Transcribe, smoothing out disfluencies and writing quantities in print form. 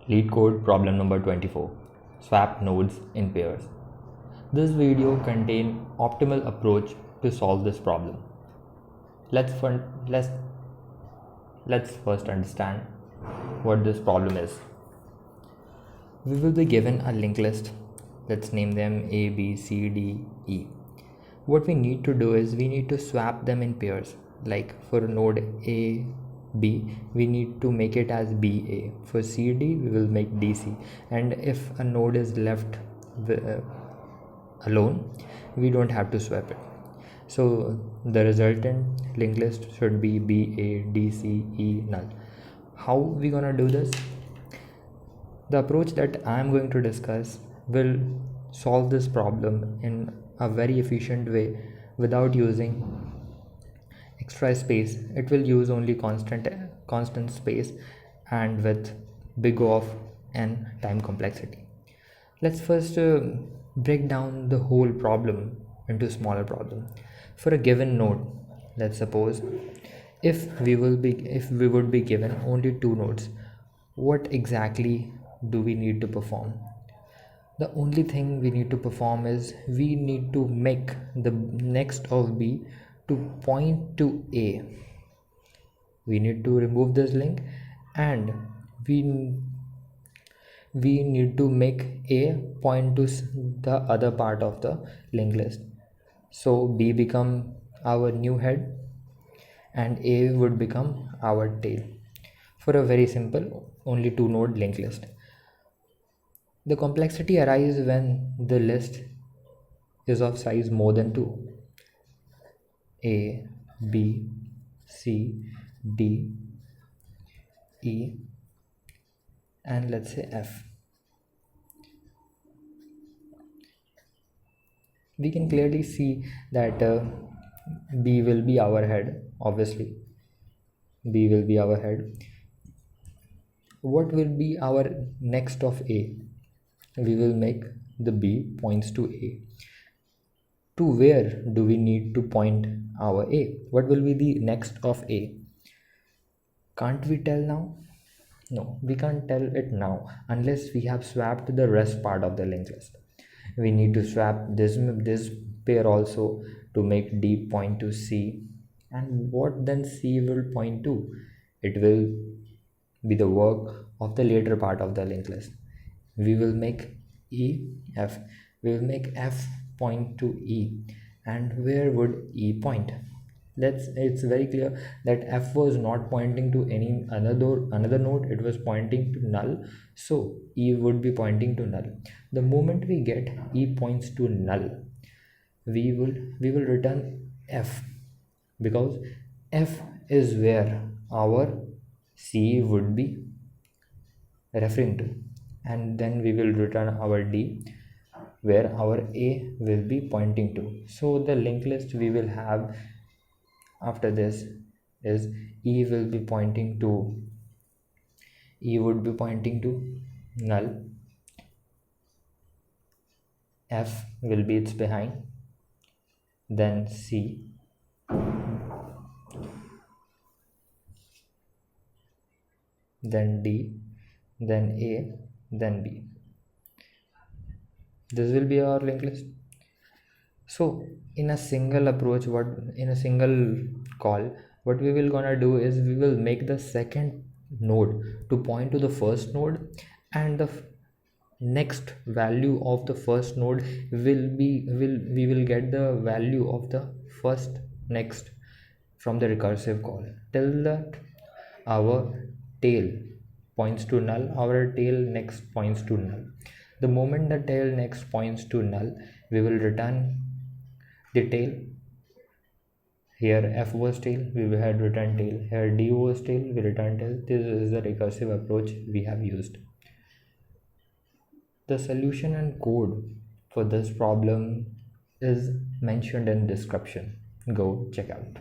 LeetCode problem number 24. Swap nodes in pairs. This video contains optimal approach to solve this problem. Let's first understand what this problem is. We will be given a linked list. Let's name them A, B, C, D, E. What we need to do is we need to swap them in pairs. Like for node A, B, we need to make it as BA. For CD, we will make DC. And if a node is left alone, we don't have to swap it. So the resultant linked list should be BA, DC, E, null. How we gonna do this? The approach that I am going to discuss will solve this problem in a very efficient way without using extra space. It will use only constant space and with big O of n time complexity. Let's first break down the whole problem into smaller problem. For a given node, let's suppose if we would be given only two nodes, what exactly do we need to perform? The only thing we need to perform is we need to make the next of B to point to A. We need to remove this link and we need to make A point to the other part of the linked list. So B become our new head and A would become our tail for a very simple only two node linked list. The complexity arises when the list is of size more than 2. A, B, C, D, E, and let's say F. We can clearly see that B will be our head, obviously. B will be our head. What will be our next of A? We will make the B points to A. To where do we need to point our A? What will be the next of A? Can't we tell now? No, we can't tell it now unless we have swapped the rest part of the linked list. We need to swap this pair also to make D point to C. And what then C will point to? It will be the work of the later part of the linked list. We will make E, F. We will make F point to E. And where would E point? It's very clear that F was not pointing to any another node. It was pointing to null. So E would be pointing to null. The moment we get E points to null, we will return F, because F is where our C would be referring to, and then we will return our D where our A will be pointing to. So the linked list we will have after this is E would be pointing to null, F will be its behind, then C, then D, then A, then B. This will be our linked list. So in a single approach, in a single call, what we will gonna do is we will make the second node to point to the first node, and the next value of the first node we will get the value of the first next from the recursive call till that our tail points to null, our tail next points to null. The moment the tail next points to null, we will return the tail. Here F was tail, we will had return tail. Here D was tail, we return tail. This is the recursive approach we have used. The solution and code for this problem is mentioned in description. Go check out.